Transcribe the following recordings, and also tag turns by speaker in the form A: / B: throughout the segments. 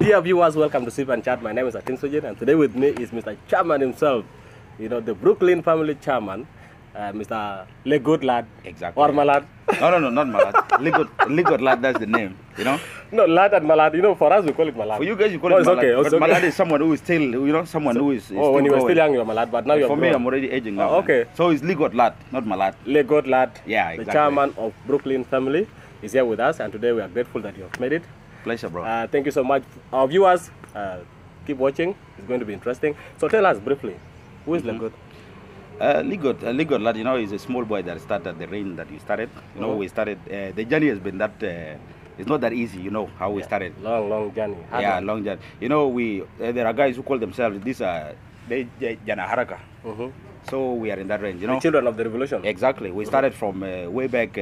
A: Dear viewers, welcome to Sip and Chat. My name is Atin Sojin, and today with me is Mr. Chairman himself, you know, the Brooklyn family chairman, Mr. Leegod Laat.
B: Exactly.
A: Or Malad.
B: No, not Malad. Leegod Laat, that's the name, you know.
A: No, Laat and Malad, you know, for us we call it Malad.
B: For you guys, you call it Malad.
A: Okay,
B: but
A: okay.
B: Malad is someone who is still, you know, someone who is
A: oh, when you were still young, you were Malad, but now you're
B: For me, I'm already aging now.
A: Okay.
B: So it's Leegod Laat, not Malad.
A: Leegod Laat,
B: Yeah, exactly.
A: the chairman of Brooklyn family, is here with us, and today we are grateful that you have made it.
B: Pleasure, bro.
A: Thank you so much. Our viewers, keep watching. It's going to be interesting. So tell us briefly, who is Leegod?
B: Leegod Laat, you know, is a small boy that started the reign that you started. You know, we started, the journey has been that, it's not that easy, you know, how we started.
A: Long journey.
B: Long journey. You know, there are guys who call themselves, these are, Jana Haraka. So we are in that range, you know.
A: The children of the revolution.
B: Exactly. We started from way back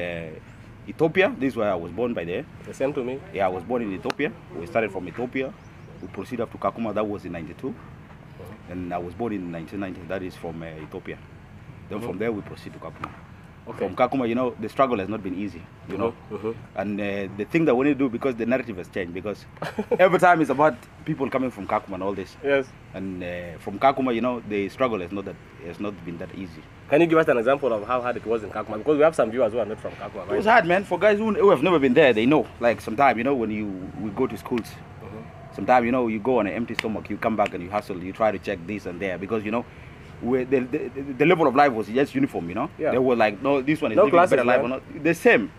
B: Ethiopia. This is where I was born by there.
A: The same to me.
B: Yeah, I was born in Ethiopia. We started from Ethiopia. We proceeded up to Kakuma. That was in 92. And I was born in 1990. That is from Ethiopia. Then from there we proceed to Kakuma.
A: Okay.
B: From Kakuma, you know, the struggle has not been easy, you know. And the thing that we need to do, because the narrative has changed, because every time it's about people coming from Kakuma and all this.
A: Yes.
B: And from Kakuma, you know, the struggle has not been that easy.
A: Can you give us an example of how hard it was in Kakuma? Because we have some viewers who are not from Kakuma, right?
B: It was hard, man. For guys who have never been there, they know. Like sometimes, you know, when we go to schools, sometimes, you know, you go on an empty stomach, you come back and you hustle, you try to check this and there, because, you know, the level of life was just uniform, you know.
A: Yeah.
B: They were like, no, this one is
A: No
B: living a better
A: classes,
B: life or not. The same.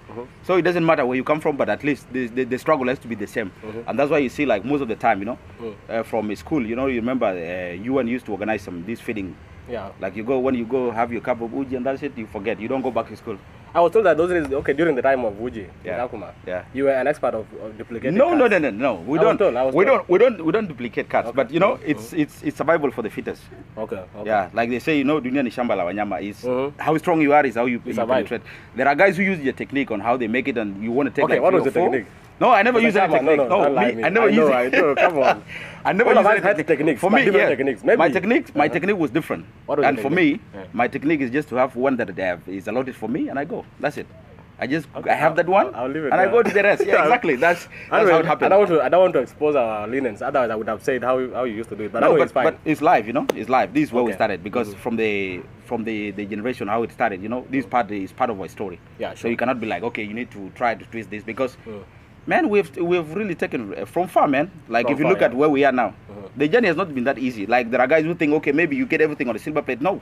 B: So it doesn't matter where you come from, but at least the struggle has to be the same. And that's why you see, like, most of the time, you know, from school, you know, you remember UN used to organize this feeding.
A: Yeah.
B: Like when you go have your cup of uji and that's it, you forget. You don't go back to school.
A: I was told that those days, okay, during the time of Wuji in Kakuma, you were an expert of duplicating
B: No. We
A: I
B: don't duplicate cards.
A: Okay.
B: But you know, it's survival for the fittest.
A: Okay.
B: Yeah, like they say, you know, dunia ni shamba la wanyama is how strong you are is how you penetrate. There are guys who use your technique on how they make it, and you want to take.
A: Okay,
B: like
A: what was the
B: 3 or 4.
A: technique?
B: No, I never use any technique.
A: No,
B: I never use
A: it. Come on.
B: I never
A: All
B: use
A: any techniques.
B: For me, yeah,
A: techniques. Maybe.
B: My technique was different.
A: What was
B: and
A: the
B: for
A: technique?
B: me, my technique is just to have one that is allotted for me, and I go. That's it. I have that one,
A: I'll leave it
B: and
A: there.
B: I go to the rest. Yeah, exactly. That's how it happens.
A: I don't want to expose our lenience. Otherwise, I would have said how you used to do it. But
B: no,
A: it's fine.
B: But it's live, you know. It's live. This is where we started, because from the generation how it started, you know, this part is part of our story.
A: Yeah, sure.
B: So you cannot be like, okay, you need to try to twist this, because man, we've really taken from far, man. Like
A: From
B: if you
A: far,
B: look at where we are now, the journey has not been that easy. Like there are guys who think, okay, maybe you get everything on the silver plate. No.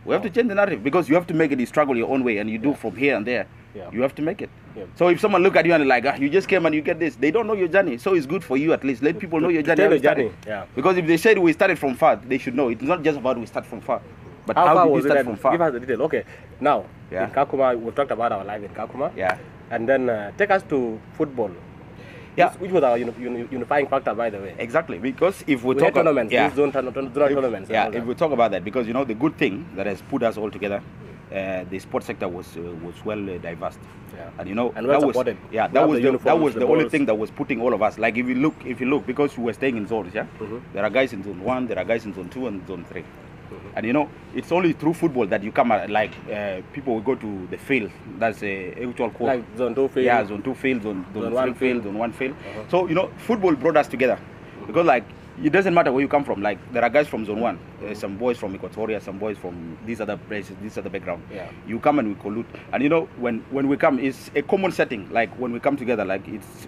B: We have to change the narrative, because you have to make it. You struggle your own way, and you do from here and there.
A: Yeah.
B: You have to make it.
A: Yeah.
B: So if someone look at you and like, you just came and you get this, they don't know your journey. So it's good for you at least. Let people know your journey.
A: Tell the journey. Yeah.
B: Because if they said we started from far, they should know. It's not just about we start from far, but
A: How
B: how
A: far
B: did we
A: was
B: start
A: it?
B: from far?
A: Give us the detail. Okay. Now,
B: Yeah.
A: in Kakuma, we talked about our life in Kakuma.
B: Yeah.
A: And then take us to football.
B: Yeah.
A: Which was our unifying factor, by the way.
B: Exactly, because if we
A: We
B: talk
A: had tournaments.
B: yeah,
A: These don't tournaments.
B: yeah, if we talk about that, because you know the good thing that has put us all together, the sports sector was well diverse.
A: Yeah.
B: And you know
A: And well
B: that was
A: supported.
B: that was the only
A: balls.
B: thing that was putting all of us. Like if you look, because we were staying in zones, yeah, there are guys in zone 1, there are guys in zone 2 and zone 3. And you know, it's only through football that you come like people will go to the field. That's a actual code.
A: Like zone 2 field.
B: Yeah, zone 2 field, zone
A: 1
B: 3 field, zone 1 field. So you know, football brought us together, because like it doesn't matter where you come from. Like there are guys from zone 1, some boys from Equatoria, some boys from these other places, this other background.
A: Yeah.
B: You come and we collude, and you know when we come, it's a common setting. Like when we come together, like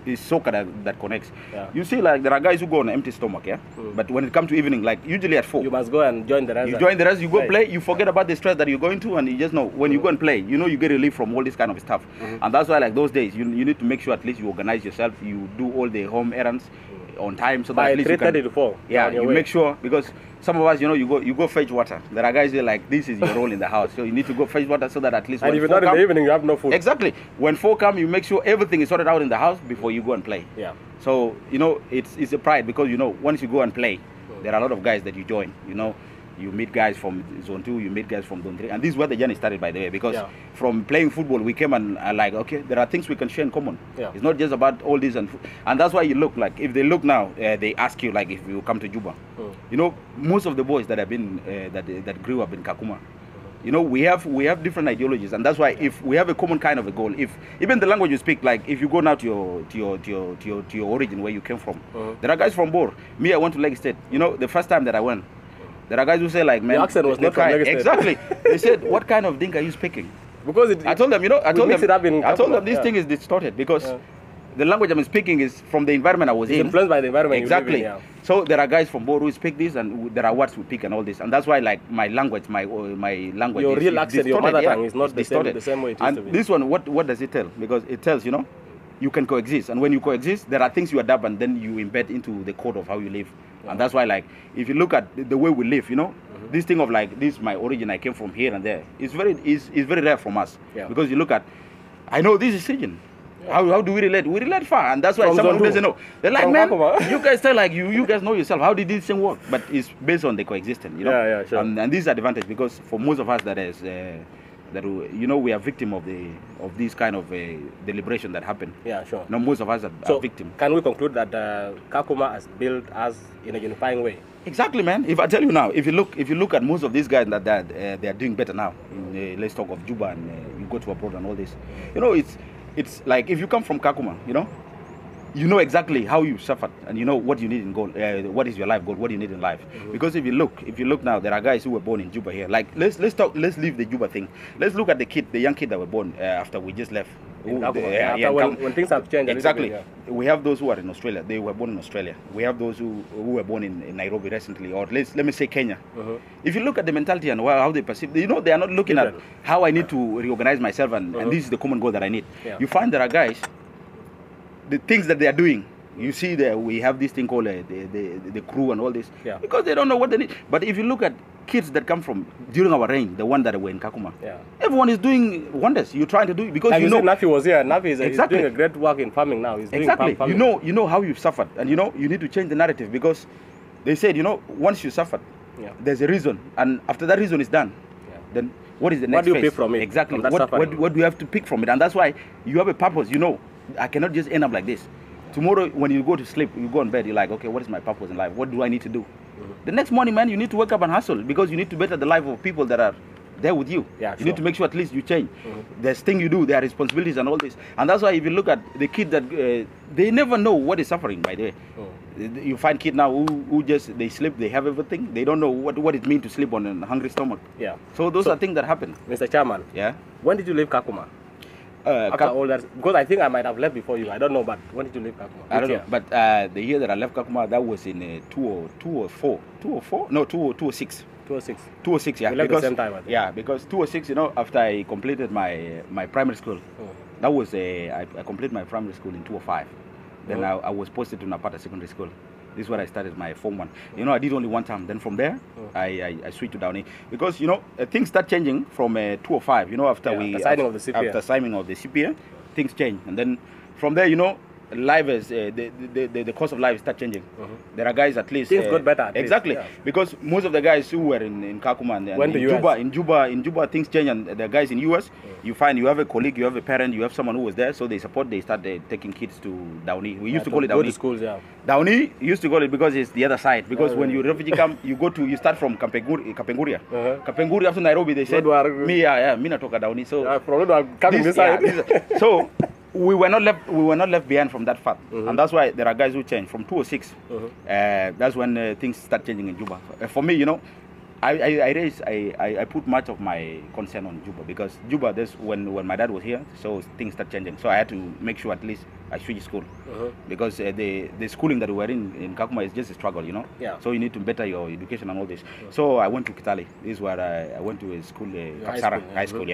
B: it's soccer that connects.
A: Yeah.
B: You see, like there are guys who go on an empty stomach, yeah. But when it comes to evening, like usually at 4,
A: You must go and join the rest.
B: you join the rest, you go
A: Right.
B: play, you forget about the stress that you're going through, and you just know when you go and play, you know you get relief from all this kind of stuff. And that's why like those days, you need to make sure at least you organize yourself, you do all the home errands on time, so that
A: By
B: at least you
A: 3:30
B: can,
A: to 4.
B: yeah, you make sure, because some of us, you know, you go fetch water. There are guys who are like, this is your role in the house, so you need to go fetch water so that at least
A: And
B: when
A: if you're
B: 4
A: not in the
B: come,
A: evening, you have no food.
B: exactly, when 4 come, you make sure everything is sorted out in the house before you go and play.
A: Yeah.
B: So you know, it's a pride, because you know once you go and play, there are a lot of guys that you join. You know, you meet guys from zone 2, you meet guys from zone 3, and this is where the journey started, by the way, because from playing football we came and like, okay, there are things we can share in common. It's not just about all this, and that's why you look like, if they look now, they ask you like if you come to Juba, you know, most of the boys that have been that grew up in Kakuma, You know, we have different ideologies, and that's why if we have a common kind of a goal, if even the language you speak, like if you go now to your origin where you came from, there are guys from Bor. Me, I went to Lake State. You know, the first time that I went, there are guys who say like, man,
A: the accent was not from Lake State.
B: Exactly. They said, what kind of Dinka are you speaking?
A: Because
B: I told them, I told them this thing is distorted because the language I'm speaking is from the environment I was in.
A: Influenced by the environment.
B: Exactly.
A: You live in,
B: So there are guys from Bor who speak this, and there are words we pick and all this, and that's why like my language, my language.
A: Your real accent, your mother tongue is not the same way it used to be.
B: And this one, what does it tell? Because it tells, you can coexist, and when you coexist, there are things you adapt, and then you embed into the code of how you live. And that's why, like, if you look at the way we live, this thing of like this, my origin, I came from here and there. It's very rare from us because you look at, I know this is region. How do we relate? We relate far, and that's why someone who doesn't know. They're like, man, you guys tell like you guys know yourself. How did this thing work? But it's based on the coexistence,
A: Yeah, sure.
B: And this is advantage because for most of us we are victim of this kind of deliberation that happened.
A: Yeah, sure.
B: Now most of us are victim.
A: Can we conclude that Kakuma has built us in a unifying way?
B: Exactly, man. If I tell you now, if you look at most of these guys that they are doing better now. Let's talk of Juba and you go to abroad and all this. It's like if you come from Kakuma, you know exactly how you suffered and you know what you need in goal. What is your life goal? What do you need in life? Because if you look now, there are guys who were born in Juba here. Like let's leave the Juba thing. Let's look at the young kid that were born after we just left.
A: When things have changed.
B: Exactly. We have those who are in Australia. They were born in Australia. We have those who were born in Nairobi recently, or let me say Kenya. If you look at the mentality and how they perceive, they are not looking at how I need to reorganize myself and this is the common goal that I need. You find there are guys, the things that they are doing, you see that we have this thing called the crew and all this, because they don't know what they need. But if you look at kids that come from during our reign, the one that were in Kakuma, everyone is doing wonders. You're trying to do it because
A: like Nafi was here. Nafi is doing a great work in farming now. He's doing farming.
B: You know how you've suffered, and you need to change the narrative because they said once you suffered, there's a reason, and after that reason is done, then what is the next phase?
A: What do you pick from it?
B: Exactly. What do you have to pick from it? And that's why you have a purpose. I cannot just end up like this. Tomorrow, when you go to sleep, you go on bed, you're like, okay, what is my purpose in life? What do I need to do? The next morning, man, you need to wake up and hustle because you need to better the life of people that are there with you. You need to make sure at least you change. There's things you do, there are responsibilities and all this. And that's why if you look at the kids that, they never know what is suffering, by the way. You find kids now who just, they sleep, they have everything. They don't know what it means to sleep on a hungry stomach. So those are things that happen.
A: Mr. Chairman, when did you leave Kakuma? After all that, because I think I might have left before you. I don't know, but when did you leave Kakuma?
B: I don't know, but the year that I left Kakuma, that was in 2004. 2004? No, 2006.
A: 2006.
B: 2006, yeah.
A: We left the same time, I think.
B: Yeah, because 2006, after I completed my primary school, that was I completed my primary school in 2005. Then I was posted to Napata Secondary School. This is where I started my Form 1. I did only one term. Then from there, I switched to Downey. Because, things start changing from 2005. After
A: signing of the CPA.
B: After signing of the CPA, things change. And then from there, life is, the cost of life start changing. There are guys at least...
A: Things got better.
B: Exactly. Because most of the guys who were in Kakuma and in Juba, things change. And the guys in US, you find you have a colleague, you have a parent, you have someone who was there. So they start taking kids to Downey. We used to call it Downey.
A: Go to schools,
B: Downey used to call it because it's the other side. Because when you refugee come, you start from Kapenguria. Kapenguria after Nairobi, they said, me natoka Downey. So
A: coming this side.
B: So we were not left behind from that fact, and that's why there are guys who change from 2006. That's when things start changing in Juba. For me, I put much of my concern on Juba because Juba, that's when my dad was here, so things start changing. So I had to make sure at least I switch school because the schooling that we were in Kakuma is just a struggle, So you need to better your education and all this. So I went to Kitale. This is where I went to a school, Kapsara High School,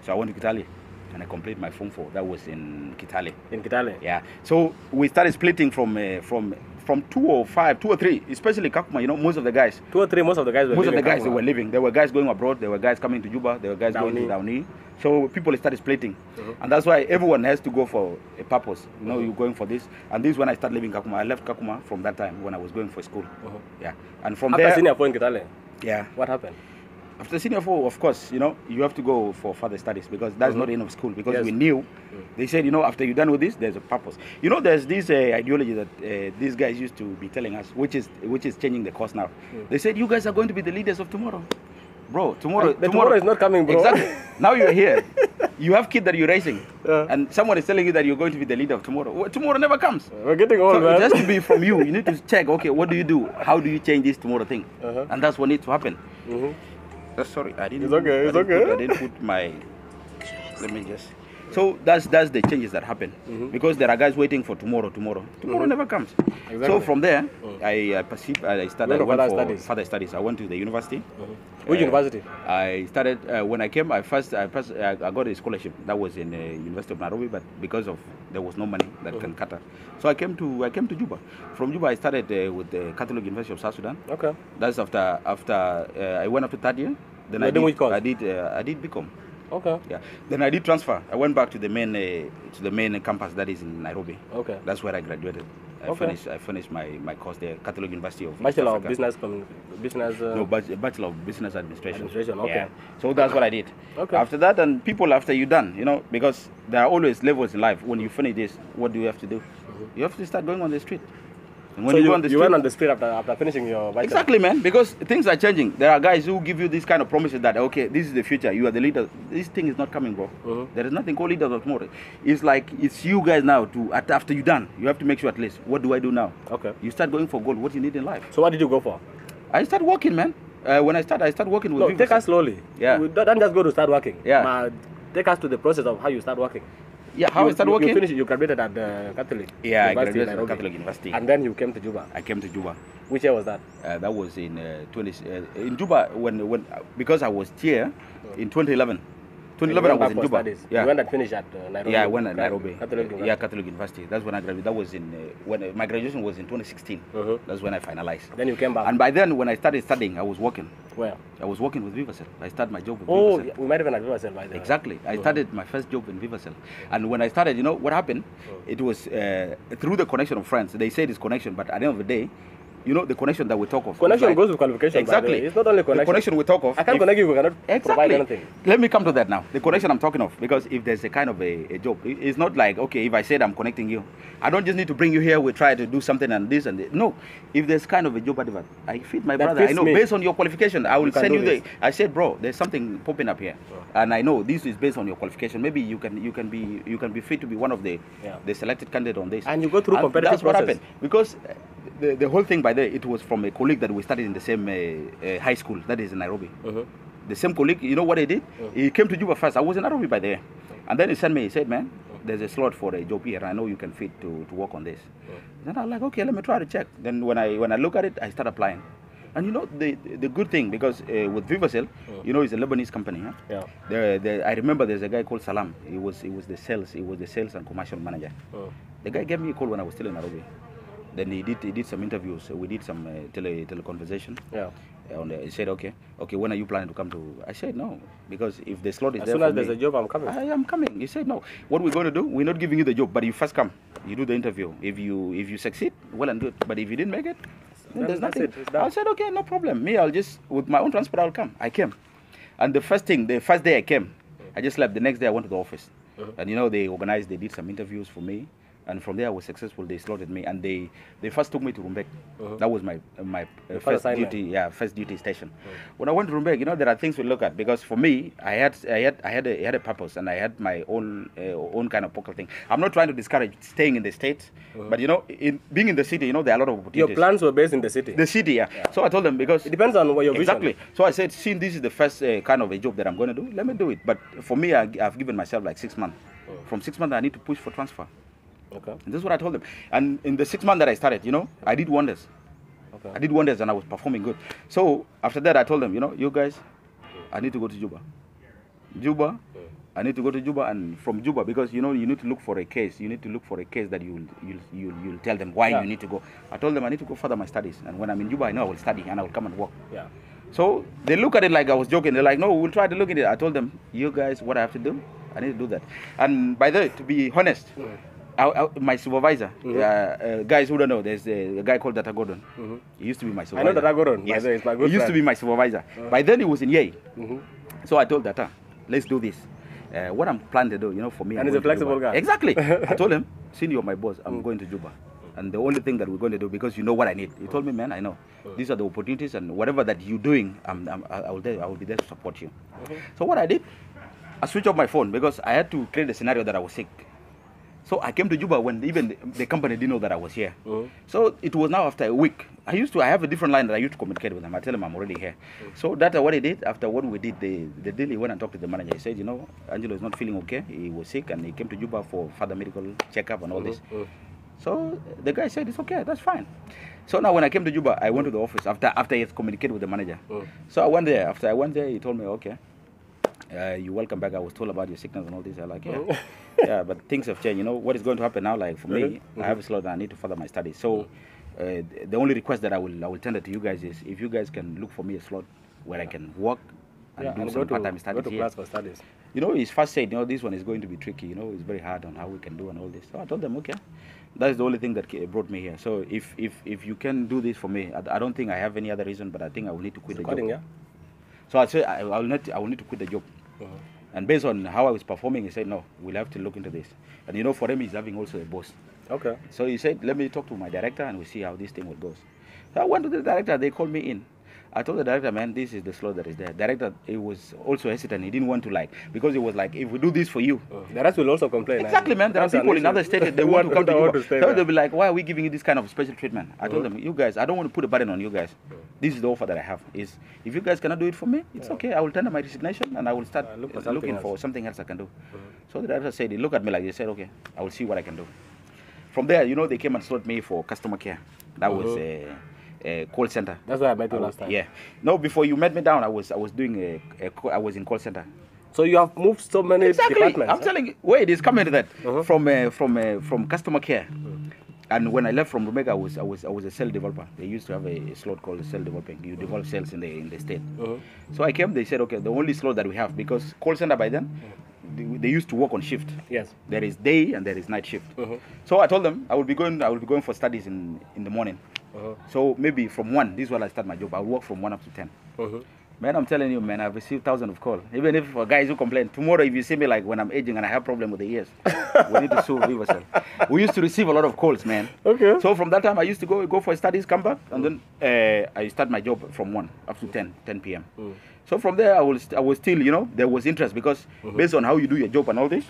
B: So I went to Kitale. And I completed my Form 4. That was in Kitale.
A: In Kitale?
B: Yeah. So we started splitting from 205, 203, especially Kakuma, most of the guys.
A: 203, most of the guys were leaving.
B: They were leaving. There were guys going abroad. There were guys coming to Juba. There were guys going to Downey. So people started splitting. And that's why everyone has to go for a purpose. You're going for this. And this is when I started leaving Kakuma. I left Kakuma from that time when I was going for school. Yeah. And from
A: after
B: there...
A: After senior 4 in Kitale?
B: Yeah.
A: What happened?
B: After senior 4, of course, you have to go for further studies because that's not the end of school. Because we knew, they said, after you're done with this, there's a purpose. There's this ideology that these guys used to be telling us, which is changing the course now. They said, you guys are going to be the leaders of tomorrow. Bro, tomorrow
A: is not coming, bro.
B: Exactly. Now you're here. You have kids that you're raising. And someone is telling you that you're going to be the leader of tomorrow. Well, tomorrow never comes.
A: We're getting old,
B: so
A: man.
B: It has to be from you. You need to check, okay, what do you do? How do you change this tomorrow thing? And that's what needs to happen. Sorry, I didn't.
A: It's okay.
B: I didn't put my... Let me just... So that's the changes that happen. Because there are guys waiting for tomorrow. Tomorrow never comes.
A: Exactly.
B: So from there, I went for further studies. I went to the university.
A: Which university?
B: I started when I came. I got a scholarship that was in the University of Nairobi, but because of there was no money that can cut. So I came to Juba. From Juba, I started with the Catholic University of South Sudan.
A: Okay.
B: That's after I went up to third year. Then I did BCom.
A: Okay.
B: Yeah. Then I did transfer. I went back to the main campus that is in Nairobi.
A: Okay.
B: That's where I graduated. I finished my course there, Catholic University of
A: Bachelor of Business.
B: No, Bachelor of Business Administration.
A: Okay.
B: Yeah. So that's what I did.
A: Okay.
B: After that, and people after you done, because there are always levels in life. When you finish this, what do you have to do? You have to start going on the street. And when
A: so
B: you go on the street,
A: went on the street after finishing your bachelor?
B: Exactly, man, because things are changing. There are guys who give you this kind of promises that, okay, this is the future, you are the leader. This thing is not coming, bro. There is nothing called leaders of tomorrow. It's like, it's you guys now, after you're done, you have to make sure at least, what do I do now?
A: Okay.
B: You start going for goal, what you need in life.
A: So what did you go for?
B: I started working, man. When I started working with Vivacell.
A: Take us slowly.
B: Yeah.
A: Don't just go to start working.
B: Yeah.
A: Take us to the process of how you start working.
B: Yeah, how I started working?
A: You graduated at the Catholic
B: University. I
A: University
B: graduated at Catholic University.
A: And then you came to Juba.
B: I came to Juba.
A: Which year was that?
B: That was in in Juba because I was here in 2011. 2011 I was in Juba.
A: Studies. Yeah. You went and finished at Nairobi.
B: Yeah, I went at Nairobi.
A: Catholic
B: University. That's when I graduated. That was in when my graduation was in 2016. That's when I finalized.
A: Then you came back.
B: And by then, when I started studying, I was working.
A: Where?
B: I was working with Vivacell. I started my job with Vivacell.
A: We might even have Vivacell by then.
B: Exactly. I started my first job in Vivacell. And when I started, you know what happened? It was through the connection of friends. They say it's connection, but at the end of the day, you know the connection that we talk of.
A: Connection goes with qualification.
B: Exactly.
A: It's not only connection.
B: The connection we talk of.
A: I can't connect you if we cannot provide anything.
B: Let me come to that now. The connection I'm talking of, because if there's a kind of a job, it's not like, okay, if I said I'm connecting you, I don't just need to bring you here, we try to do something and this and this. No. If there's kind of a job advert, I fit my brother. I know based on your qualification, I will send you I said, bro, there's something popping up here. And I know this is based on your qualification. Maybe you can be fit to be one of the selected candidate on this.
A: And you go through competitive
B: that's what
A: process.
B: happened. Because the whole thing by the it was from a colleague that we studied in the same high school that is in Nairobi. The same colleague, you know what he did? He came to Juba first. I was in Nairobi by there. And then he sent me, he said, man, there's a slot for a job here. I know you can fit to work on this. Then I was like, okay, let me try to check. Then when I look at it, I start applying. And you know, the good thing, because with Vivacell, you know, it's a Lebanese company. Huh? Yeah. I remember there's a guy called Salam. He was the sales and commercial manager. The guy gave me a call when I was still in Nairobi. Then he did some interviews. We did some teleconversation. Yeah. And he said, okay, when are you planning to come to? I said, no, because if the slot is there
A: as soon as there's a job, I'm coming.
B: I am coming. He said, no. What we're going to do, we're not giving you the job, but you first come. You do the interview. If you succeed, well and good. But if you didn't make it, then there's nothing. I said, okay, no problem. Me, I'll just, with my own transport, I'll come. I came. And the first day I came, I just left. The next day I went to the office. And you know, they did some interviews for me. And from there I was successful. They slotted me, and they first took me to Rumbek. That was my first duty station. When I went to Rumbek, you know, there are things we look at, because for me, I had a purpose, and I had my own kind of poker thing. I'm not trying to discourage staying in the States, but you know, being in the city, you know, there are a lot of opportunities.
A: Your plans were based in the city.
B: The city, yeah. So I told them, because
A: it depends on what your vision.
B: Exactly. So I said, since this is the first kind of a job that I'm going to do, let me do it. But for me, I've given myself like 6 months. From 6 months, I need to push for transfer. Okay. And this is what I told them. And in the 6 months that I started, you know, I did wonders. Okay. I did wonders, and I was performing good. So after that, I told them, you know, you guys, I need to go to Juba. I need to go to Juba, and from Juba, because you know, you need to look for a case. You need to look for a case that you'll tell them why you need to go. I told them I need to go further my studies, and when I'm in Juba, I know I will study and I will come and work. Yeah. So they look at it like I was joking. They're like, no, we'll try to look at it. I told them, you guys, what I have to do, I need to do that. And by the way, to be honest. My supervisor, guys who don't know, there's a guy called Data Gordon. He used to be my supervisor.
A: I know Data Gordon.
B: Yes.
A: It's my good
B: he used to be my supervisor. By then he was in Yei. So I told Data, let's do this. What I'm planning to do, you know, for me.
A: And he's a flexible guy.
B: Exactly. I told him, since you're my boss, I'm going to Juba. And the only thing that we're going to do, because you know what I need. He told me, man, I know. These are the opportunities, and whatever that you're doing, I will be there to support you. So what I did, I switched off my phone because I had to create a scenario that I was sick. So I came to Juba when even the company didn't know that I was here. So it was now after a week. I have a different line that I used to communicate with them. I tell them I'm already here. So that's what he did. After what we did, the deal, he went and talked to the manager. He said, you know, Angelo is not feeling okay. He was sick and he came to Juba for further medical checkup and all this. So the guy said, it's okay, that's fine. So now when I came to Juba, I went to the office after he had communicated with the manager. So I went there. After I went there, he told me, okay, you're welcome back. I was told about your sickness and all this. I'm like, yeah. Yeah, but things have changed. You know, what is going to happen now, like for me, I have a slot and I need to further my studies. So the only request that I will tender to you guys is if you guys can look for me a slot where I can work and do some part-time studies here.
A: Class for studies.
B: You know, he's first said, you know, this one is going to be tricky. You know, it's very hard on how we can do and all this. So I told them, okay, that's the only thing that brought me here. So if you can do this for me, I don't think I have any other reason, but I think I will need to quit the job.
A: Yeah?
B: So I said I will need to quit the job. And based on how I was performing, he said, no, we'll have to look into this. And you know, for him, he's having also a boss.
A: Okay.
B: So he said, let me talk to my director and we'll see how this thing will go. So I went to the director, they called me in. I told the director, man, this is the slot that is there. Director, he was also hesitant. He didn't want to because he was like, if we do this for you.
A: The rest will also complain.
B: Exactly, man. There are people in other states, they want to come to Juba. So they'll be like, why are we giving you this kind of special treatment? I told them, you guys, I don't want to put a burden on you guys. This is the offer that I have. Is if you guys cannot do it for me, it's okay. I will tender my resignation and I will start looking for something else I can do. So the director said, he looked at me like, he said, okay, I will see what I can do. From there, you know, they came and slot me for customer care. That was a call center.
A: That's why I met you last time.
B: Yeah. No, before you met me down, I was doing I was in call center.
A: So you have moved so many departments.
B: I'm telling you. Wait, it's coming to that. From customer care. And when I left from Rumega, I was a cell developer. They used to have a slot called cell developing. You develop cells in the state. So I came. They said, okay, the only slot that we have, because call center by then, they used to work on shift.
A: Yes.
B: There is day and there is night shift. So I told them I will be going for studies in the morning. So maybe from 1, this is when I start my job. I'll work from 1 up to 10. Man, I'm telling you, man, I've received thousands of calls. Even if for guys who complain, tomorrow if you see me like when I'm aging and I have problem with the ears, we need to sue Vivacell. We used to receive a lot of calls, man.
A: Okay.
B: So from that time, I used to go for studies, come back, and then I start my job from 1 up to 10 p.m. So from there, I was still, you know, there was interest because based on how you do your job and all this,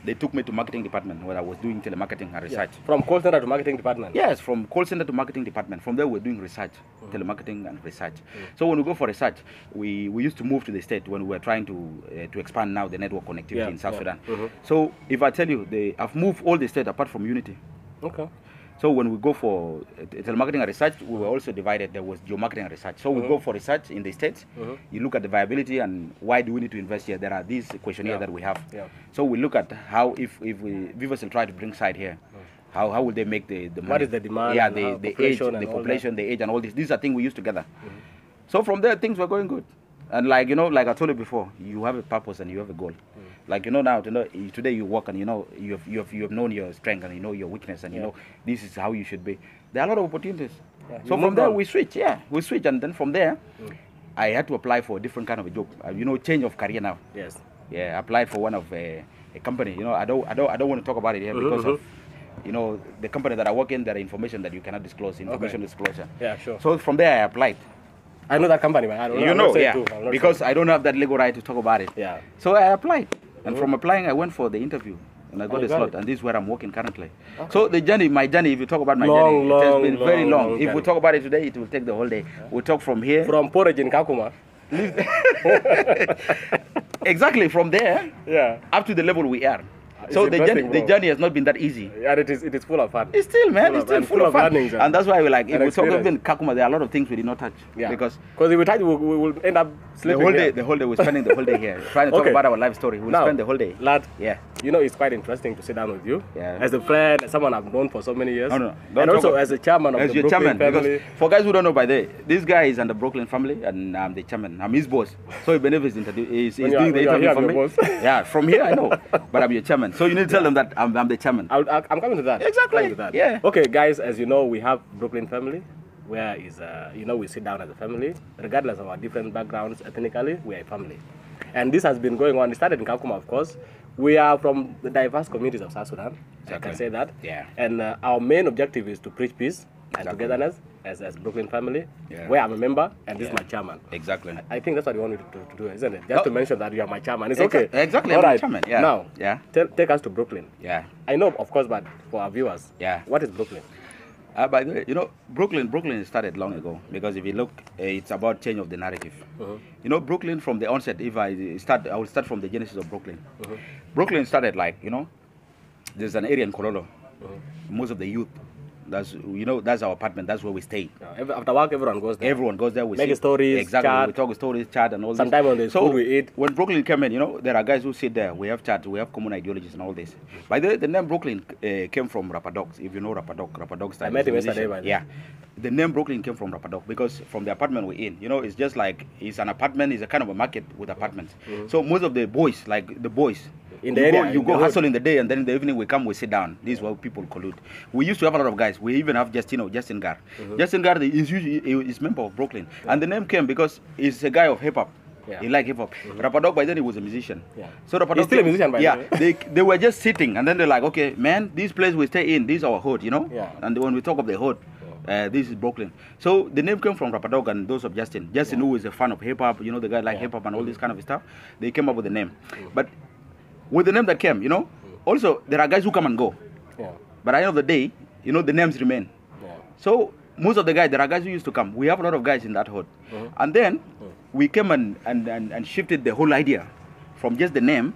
B: they took me to marketing department where I was doing telemarketing and research.
A: From call center to marketing department?
B: Yes, from call center to marketing department. From there, we're doing research, telemarketing and research. So when we go for research, we used to move to the state when we were trying to expand now the network connectivity in South Sudan. So if I tell you, I've moved all the state apart from Unity.
A: Okay.
B: So when we go for telemarketing and research, we were also divided. There was geomarketing and research. So we go for research in the states. You look at the viability and why do we need to invest here. There are these questionnaires that we have. So we look at how if Vivacell try to bring site here, how will they make the money?
A: What is the demand?
B: Yeah, the age, the population, the age, and all this. These are things we use together. So from there, things were going good. And like, you know, like I told you before, you have a purpose and you have a goal. Like, you know, now today you work and you know you have known your strength and you know your weakness and you know this is how you should be. There are a lot of opportunities. So from there we switch. We switch, and then from there I had to apply for a different kind of a job. You know, change of career now.
A: Yes.
B: Yeah, I applied for one of a company. You know, I don't want to talk about it here because of, you know, the company that I work in. There are information that you cannot disclose. Information disclosure. Yeah,
A: sure.
B: So from there I applied.
A: I know that company, man. I don't know.
B: You know, yeah. Because I don't have that legal right to talk about it. Yeah. So I applied. And from applying, I went for the interview. And I got a slot. And this is where I'm working currently. Okay. So my journey, if you talk about my journey, it has been very long. If we talk about it today, it will take the whole day. We'll talk from here.
A: From porridge in Kakuma.
B: Exactly, from there up to the level we are. So the journey has not been that easy.
A: Yeah, it is full of fun.
B: It's still, man, it's still full of fun. And that's why we like, if we talk about Kakuma, there are a lot of things we did not touch. Yeah. Because
A: if we touch, we will end up sleeping
B: the whole day, we're spending the whole day here. Trying to talk about our life story. We'll spend the whole day.
A: Lad, you know, it's quite interesting to sit down with you. Yeah. As a friend, as someone I've known for so many years. And also as a chairman of the Brooklyn family.
B: For guys who don't know, by the way, this guy is in the Brooklyn family and I'm the chairman. I'm his boss. So he benefits he's doing the interview for me. Yeah, from here I know. But I'm your chairman. So you need to tell them that I'm the chairman.
A: I'm coming to that.
B: Exactly. Yeah.
A: Okay, guys, as you know, we have Brooklyn family, where is you know, we sit down as a family, regardless of our different backgrounds. Ethnically, we are a family, and this has been going on. It started in Kakuma, of course. We are from the diverse communities of South Sudan, I can say that.
B: Yeah.
A: And our main objective is to preach peace and togetherness as Brooklyn family, where I'm a member and this is my chairman.
B: Exactly.
A: I think that's what you want me to do, isn't it? Just to mention that you are my chairman. It's okay.
B: Exactly.
A: All right.
B: Chairman. Yeah.
A: Now, take us to Brooklyn.
B: Yeah.
A: I know, of course, but for our viewers, what is Brooklyn?
B: By the way, you know, Brooklyn started long ago, because if you look, it's about change of the narrative. You know, Brooklyn from the onset, I will start from the genesis of Brooklyn. Brooklyn started like, you know, there's an area in Kololo. Most of the youth, that's our apartment, that's where we stay.
A: After work, everyone goes there.
B: Everyone goes there. We
A: make stories,
B: exactly.
A: Chat.
B: We talk stories, chat, and all this.
A: Sometimes on the food we eat.
B: When Brooklyn came in, you know, there are guys who sit there. We have chat. We have common ideologies and all this. By the way, the name Brooklyn came from Rapadox. If you know Rapadox style.
A: I met him yesterday. By
B: yeah, the name Brooklyn came from Rapadox, because from the apartment we're in, you know, it's just like it's an apartment. It's a kind of a market with apartments. So most of the boys, like the boys,
A: in the area,
B: you go hustle in the day, and then in the evening we come, we sit down. This is where people collude. We used to have a lot of guys. We even have Justin Gar. Justin Gar is usually member of Brooklyn, and the name came because he's a guy of hip hop. He liked hip hop. Rapadox by then he was a musician. So Rapadox
A: he's still a musician by the
B: way. They were just sitting, and then they're like, okay, man, this place we stay in, this is our hood, you know. And when we talk of the hood, this is Brooklyn. So the name came from Rapadox and those of Justin. Justin, who is a fan of hip hop, you know, the guy like hip hop and all this kind of stuff. They came up with the name, but with the name that came, you know, also there are guys who come and go. But at the end of the day, you know, the names remain. So most of the guys, there are guys who used to come. We have a lot of guys in that hood. And then we came and shifted the whole idea from just the name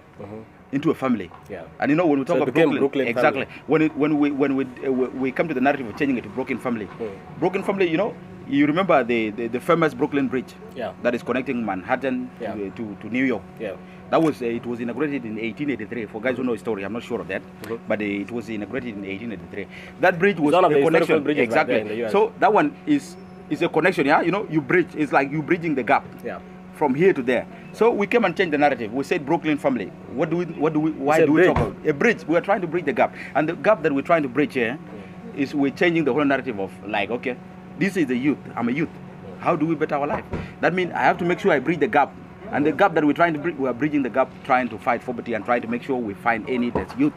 B: into a family. And you know, when we talk about Brooklyn exactly, when we come to the narrative of changing it to Brooklyn family, Brooklyn family, you know, you remember the famous Brooklyn Bridge that is connecting Manhattan to New York. That was it was inaugurated in 1883. For guys who know history, I'm not sure of that, but it was inaugurated in 1883. That bridge was a connection. Exactly. So that one is a connection. Yeah, you know, you bridge. It's like you bridging the gap. From here to there. So we came and changed the narrative. We said Brooklyn family. Why do we talk about a bridge? We are trying to bridge the gap, and the gap that we're trying to bridge here is we're changing the whole narrative of like, okay, this is the youth. I'm a youth. How do we better our life? That means I have to make sure I bridge the gap. And the gap that we're trying to bridge, we are bridging the gap, trying to fight poverty and trying to make sure we find any that's youth.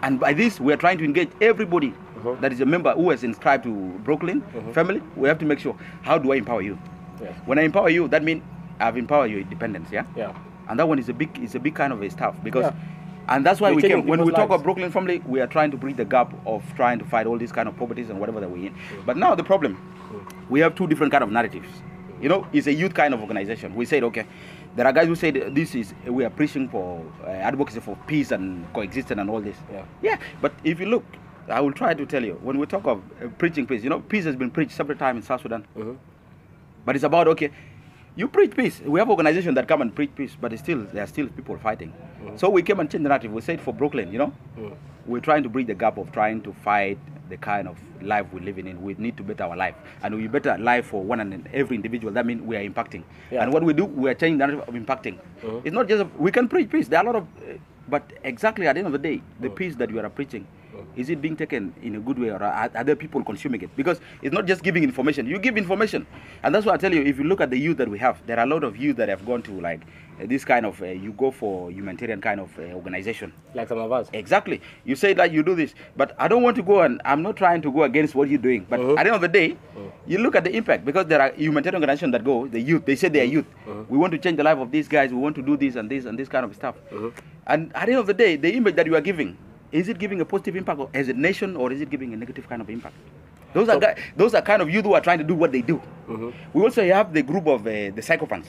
B: And by this, we are trying to engage everybody that is a member who has inscribed to Brooklyn family. We have to make sure, how do I empower you? When I empower you, that means I've empowered your independence. And that one is a big kind of a stuff, because and that's why we came. When we talk about Brooklyn family, we are trying to bridge the gap of trying to fight all these kind of poverties and whatever that we're in. But now the problem, we have two different kind of narratives. You know, it's a youth kind of organization. We said, okay, there are guys who said we are preaching for advocacy for peace and coexistence and all this. But if you look, I will try to tell you, when we talk of preaching peace, you know, peace has been preached several times in South Sudan. But it's about, okay, you preach peace. We have organizations that come and preach peace, but there are still people fighting. So we came and changed the narrative. We said for Brooklyn, you know, we're trying to bridge the gap of trying to fight the kind of life we're living in. We need to better our life, and we better life for one and every individual. That means we are impacting. And what we do, we are changing the narrative of impacting. It's not just we can preach peace. There are a lot of, but exactly at the end of the day, the peace that you are preaching, is it being taken in a good way, or are other people consuming it? Because it's not just giving information. You give information, and that's why I tell you. If you look at the youth that we have, there are a lot of youth that have gone to like this kind of you go for humanitarian kind of organization,
A: like some of us.
B: Exactly. You say that you do this, but I don't want to go, and I'm not trying to go against what you're doing. But at the end of the day, you look at the impact, because there are humanitarian organizations that go, the youth. They say they are youth. We want to change the life of these guys. We want to do this and this and this kind of stuff. And at the end of the day, the image that you are giving, is it giving a positive impact as a nation, or is it giving a negative kind of impact? Those are kind of youth who are trying to do what they do. We also have the group of the psychopaths.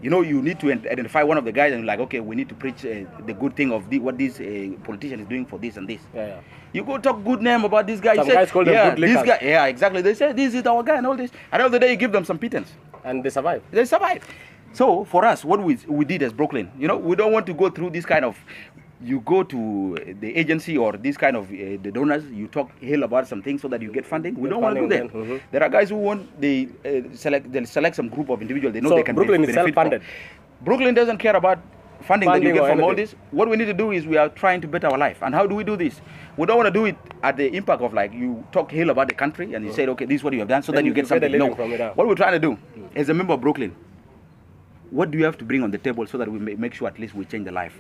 B: You know, you need to identify one of the guys and you're like, okay, we need to preach the good thing of what this politician is doing for this and this. You go talk good name about this guy.
A: Some guys call them good
B: this guy. Exactly. They say this is our guy and all this. At the end of the day, you give them some pittance.
A: And they survive.
B: They survive. So for us, what we did as Brooklyn, you know, we don't want to go through this kind of, you go to the agency or this kind of the donors, you talk hell about some things so that you get funding. We don't want to do that. There are guys who want, they select some group of individuals. They know they can
A: Brooklyn is self-funded.
B: Brooklyn doesn't care about funding that you get from all this. What we need to do is we are trying to better our life. And how do we do this? We don't want to do it at the impact of like you talk hell about the country and you say, okay, this is what you have done so that you get something. No. What we're trying to do as a member of Brooklyn, what do you have to bring on the table so that we make sure at least we change the life?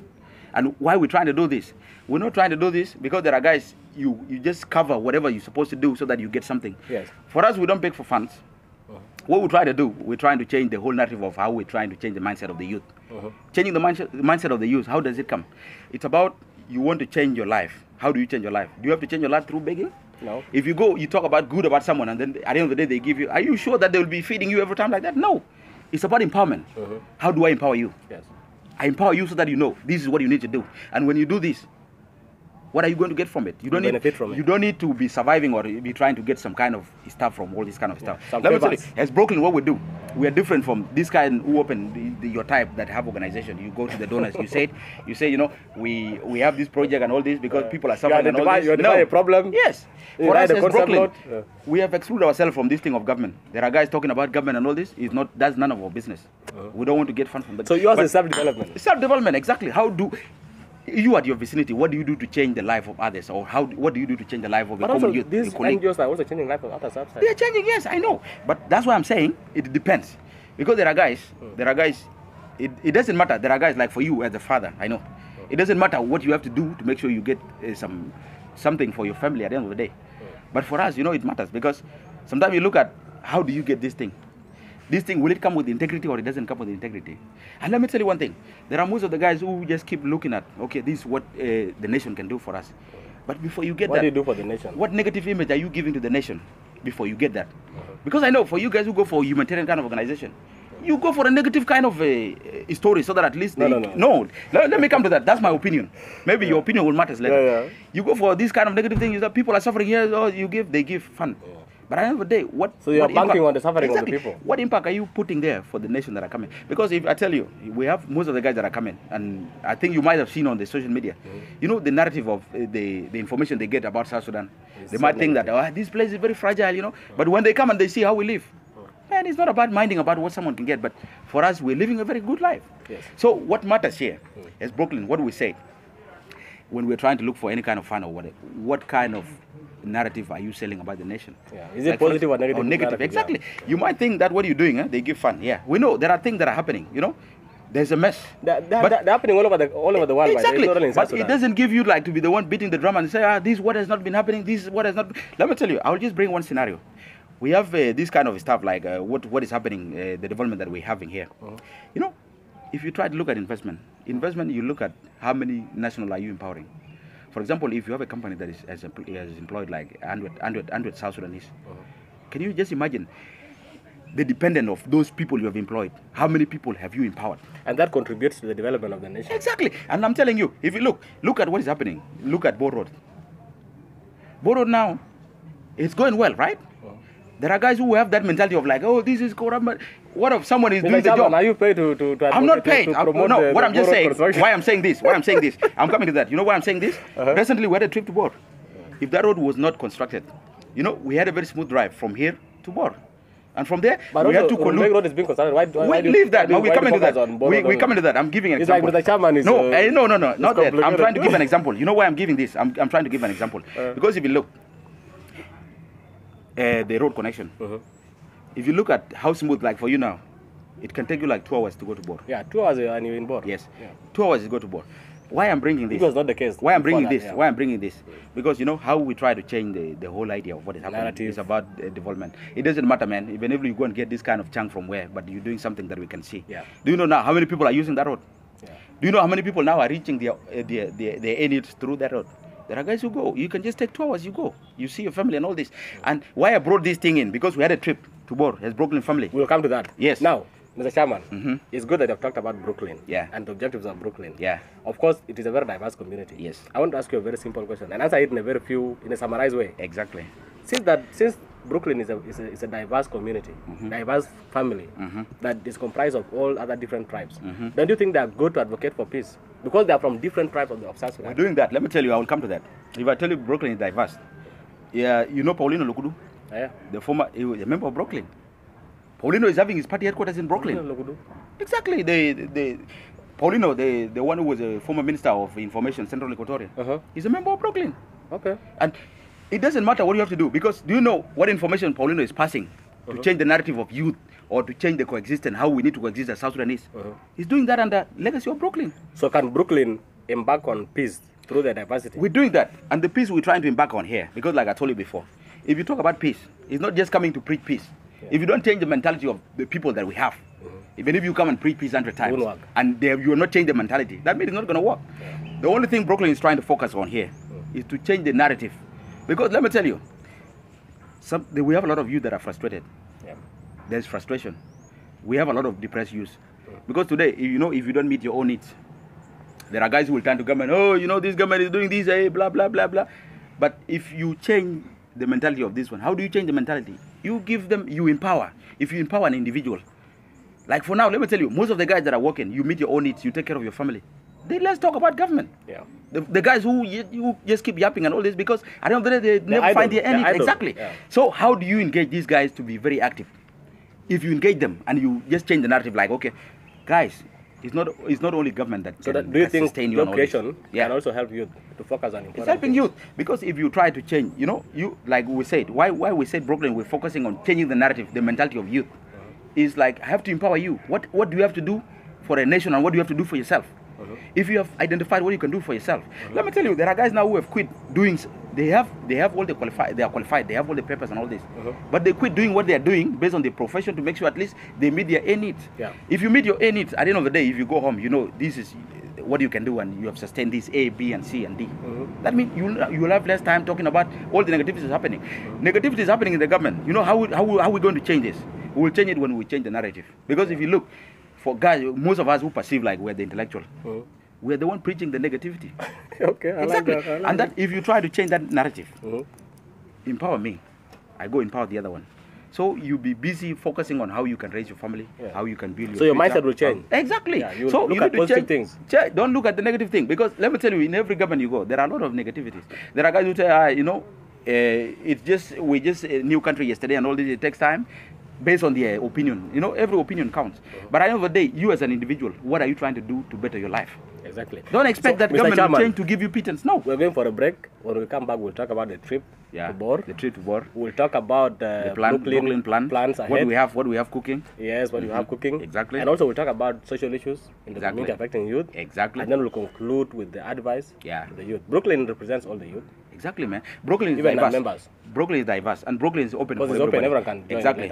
B: And why we're trying to do this? We're not trying to do this because there are guys, you just cover whatever you're supposed to do so that you get something.
A: Yes.
B: For us, we don't beg for funds. What we try to do, we're trying to change the whole narrative of how we're trying to change the mindset of the youth. Changing the mindset of the youth, how does it come? It's about you want to change your life. How do you change your life? Do you have to change your life through begging?
A: No.
B: If you go, you talk about good about someone, and then at the end of the day, they give you, are you sure that they will be feeding you every time like that? No. It's about empowerment. How do I empower you?
A: Yes.
B: I empower you so that you know this is what you need to do. And when you do this, what are you going to get from it? You don't
A: benefit from it.
B: You don't need to be surviving or be trying to get some kind of stuff from all this kind of stuff.
A: Some
B: Let me tell you,
A: favors.
B: as Brooklyn, what we do, we are different from this kind who open your type that have organization. You go to the donors, you say, you know, we have this project and all this because people are suffering and all this.
A: You identify a problem.
B: Yes.
A: You
B: For us
A: write
B: as
A: a concept
B: Brooklyn,
A: note.
B: we have excluded ourselves from this thing of government. There are guys talking about government and all this. That's none of our business. We don't want to get funds from that.
A: So yours is self-development.
B: Self-development, exactly. How do you at your vicinity, what do you do to change the life of others, or what do you do to change the life of a common youth?
A: These NGOs are also changing life of others outside.
B: They are changing, yes, I know. But that's why I'm saying it depends. Because there are guys, it doesn't matter. There are guys like for you as a father, I know. It doesn't matter what you have to do to make sure you get something for your family at the end of the day. But for us, you know, it matters because sometimes you look at how do you get this thing? This thing, will it come with integrity or it doesn't come with integrity? And let me tell you one thing. There are most of the guys who just keep looking at, okay, this is what the nation can do for us. But before you get
A: what do you do for the nation?
B: What negative image are you giving to the nation before you get that? Because I know for you guys who go for a humanitarian kind of organization, you go for a negative kind of story so that at least No, let me come to that. That's my opinion. Maybe your opinion will matter later. You go for this kind of negative thing, is that people are suffering here, or they give fund. But at the end of the day,
A: so you're banking on the suffering of the people.
B: What impact are you putting there for the nation that are coming? Because if I tell you, we have most of the guys that are coming, and I think you might have seen on the social media, you know, the narrative of the information they get about South Sudan. They might think that this place is very fragile, you know. But when they come and they see how we live, man, it's not about minding about what someone can get, but for us, we're living a very good life.
A: Yes.
B: So what matters here, as Brooklyn, what do we say? When we're trying to look for any kind of fund or whatever, what kind of narrative are you selling about the nation?
A: Yeah. Is it positive or negative?
B: Negative, exactly. Yeah. You might think that what you're doing, they give fund. Yeah, we know there are things that are happening, you know. There's a mess.
A: They're happening all over the world.
B: Exactly.
A: Right?
B: But it doesn't give you like to be the one beating the drum and say, this what has not been happening, this is what has not been. Let me tell you, I'll just bring one scenario. We have this kind of stuff like what is happening, the development that we're having here. You know, if you try to look at investment, you look at how many national are you empowering. For example, if you have a company that has employed like 100 South Sudanese, can you just imagine the dependent of those people you have employed? How many people have you empowered?
A: And that contributes to the development of the nation.
B: Exactly. And I'm telling you, if you look at what is happening, look at Bo Road. Bo Road now, it's going well, right? There are guys who have that mentality of like, this is corrupt. What if someone is doing the job?
A: Are you paid to
B: I'm not paid. What I'm just saying, why I'm saying this, I'm coming to that. You know why I'm saying this? Recently, we had a trip to Bor. If that road was not constructed, you know, we had a very smooth drive from here to Bor. And from there, we had to collude.
A: Road is being constructed. Why
B: leave that. We're coming to that. We're coming to that. I'm giving an example.
A: Like Mr. Chairman is...
B: No, not that. I'm trying to give an example. You know why I'm giving this? I'm trying to give an example. Because if you look, the road connection. If you look at how smooth, like for you now, it can take you like 2 hours to go to Bor.
A: Yeah, 2 hours and you're in Bor.
B: Yes, 2 hours to go to Bor. Why I'm bringing this?
A: It was not the case.
B: Why I'm bringing this? Why I'm bringing this? Because you know how we try to change the whole idea of what is happening. Narrative. It's about development. It doesn't matter, man. Even if you go and get this kind of chunk from where, but you're doing something that we can see.
A: Yeah.
B: Do you know now how many people are using that road? Yeah. Do you know how many people now are reaching their needs through that road? There are guys who go. You can just take 2 hours. You go. You see your family and all this. And why I brought this thing in? Because we had a trip to Bor as Brooklyn family.
A: We'll come to that.
B: Yes.
A: Now, Mr. Chairman, it's good that you've talked about Brooklyn.
B: Yeah.
A: And the objectives of Brooklyn.
B: Yeah.
A: Of course, it is a very diverse community.
B: Yes.
A: I want to ask you a very simple question and answer it in a summarized way.
B: Exactly.
A: Since Brooklyn is a diverse community, diverse family that is comprised of all other different tribes, don't you think they are good to advocate for peace? Because they are from different tribes of South Sudan.
B: We're doing that. Let me tell you, I will come to that. If I tell you Brooklyn is diverse, you know Paulino Lukudu?
A: Yeah.
B: He was a member of Brooklyn. Paulino is having his party headquarters in Brooklyn. Exactly. Paulino, the one who was a former Minister of Information, Central Equatoria, he's a member of Brooklyn.
A: Okay.
B: And it doesn't matter what you have to do, because do you know what information Paulino is passing to change the narrative of youth or to change the coexistence, how we need to coexist as South Sudanese? He's doing that under legacy of Brooklyn.
A: So can Brooklyn embark on peace through their diversity.
B: We're doing that. And the peace we're trying to embark on here, because like I told you before, if you talk about peace, it's not just coming to preach peace. Yeah. If you don't change the mentality of the people that we have, even if you come and preach peace 100 times, and you will not change the mentality, that means it's not going to work. Yeah. The only thing Brooklyn is trying to focus on here is to change the narrative. Because let me tell you, we have a lot of youth that are frustrated. Yeah. There's frustration. We have a lot of depressed youth. Because today, if you don't meet your own needs, there are guys who will turn to government, oh, this government is doing this, blah, blah, blah, blah. But if you change the mentality of this one, how do you change the mentality? You empower. If you empower an individual, like for now, let me tell you, most of the guys that are working, you meet your own needs, you take care of your family. Let's talk about government. Yeah. The guys who you just keep yapping and all this, because at the end of the day, they never find their end. Exactly. Yeah. So how do you engage these guys to be very active? If you engage them and you just change the narrative, like, okay, guys, it's not only government that
A: so
B: can
A: do you think
B: sustain you
A: job creation can also help youth to focus on important
B: It's helping
A: things?
B: youth, because if you try to change, you like we said, why we said Brooklyn, we're focusing on changing the narrative, the mentality of youth. Is like, I have to empower you. What do you have to do for a nation, and what do you have to do for yourself? If you have identified what you can do for yourself, let me tell you, there are guys now who have quit doing. They have all the qualified. They are qualified. They have all the papers and all this, but they quit doing what they are doing based on their profession to make sure at least they meet their A needs. Yeah. If you meet your A needs, at the end of the day, if you go home, this is what you can do, and you have sustained this A, B, and C, and D. That means you will have less time talking about all the negativities happening. Negativity is happening in the government. How are we going to change this? We will change it when we change the narrative. Because if you look, for guys, most of us who perceive like we're the intellectual, we're the one preaching the negativity.
A: Okay,
B: exactly.
A: I like
B: and
A: that.
B: If you try to change that narrative, empower me, I go empower the other one. So you be busy focusing on how you can raise your family, how you can build your
A: So your
B: future.
A: mindset will change.
B: Exactly.
A: Yeah, you
B: so
A: look
B: you
A: at
B: need to
A: positive
B: change
A: things.
B: Don't look at the negative thing, because let me tell you, in every government you go, there are a lot of negativities. There are guys who say, we just a new country yesterday and all this, it takes time. Based on their opinion, every opinion counts. But at the end of the day, you as an individual, what are you trying to do to better your life?
A: Exactly.
B: Don't expect that government will change to give you pittance. No.
A: We're going for a break. When we come back, we'll talk about the trip to Bor.
B: The trip to Bor.
A: We'll talk about the
B: Brooklyn plan.
A: Plans ahead.
B: What we have cooking.
A: Yes, what we have cooking.
B: Exactly.
A: And also we'll talk about social issues in the community affecting youth.
B: Exactly.
A: And then we'll conclude with the advice to the youth. Brooklyn represents all the youth.
B: Exactly, man. Brooklyn is
A: even
B: diverse.
A: Members.
B: Brooklyn is diverse, and Brooklyn is open for
A: everybody. Everyone can join.
B: Exactly.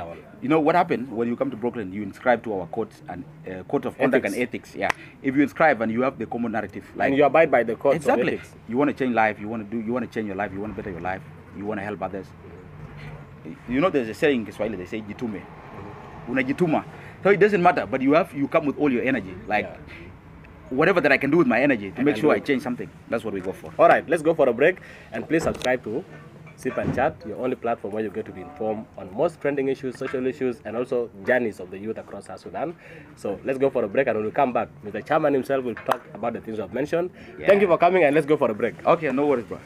B: What happens when you come to Brooklyn? You inscribe to our codes and code of conduct and ethics. Yeah. If you inscribe and you have the common narrative, like
A: and you abide by the codes
B: exactly.
A: of ethics.
B: You want to change life. You want to change your life. You want to better your life. You want to help others. There's a saying in Kiswahili. They say jitume. Unajituma. So it doesn't matter, but you come with all your energy, like. Yeah. Whatever that I can do with my energy to make sure I change something. That's what we go for.
A: All right, let's go for a break. And please subscribe to Sip and Chat, your only platform where you get to be informed on most trending issues, social issues, and also journeys of the youth across South Sudan. So let's go for a break, and when we come back, Mr. Chairman himself will talk about the things I've mentioned. Yeah. Thank you for coming, and let's go for a break.
B: Okay, no worries, bro.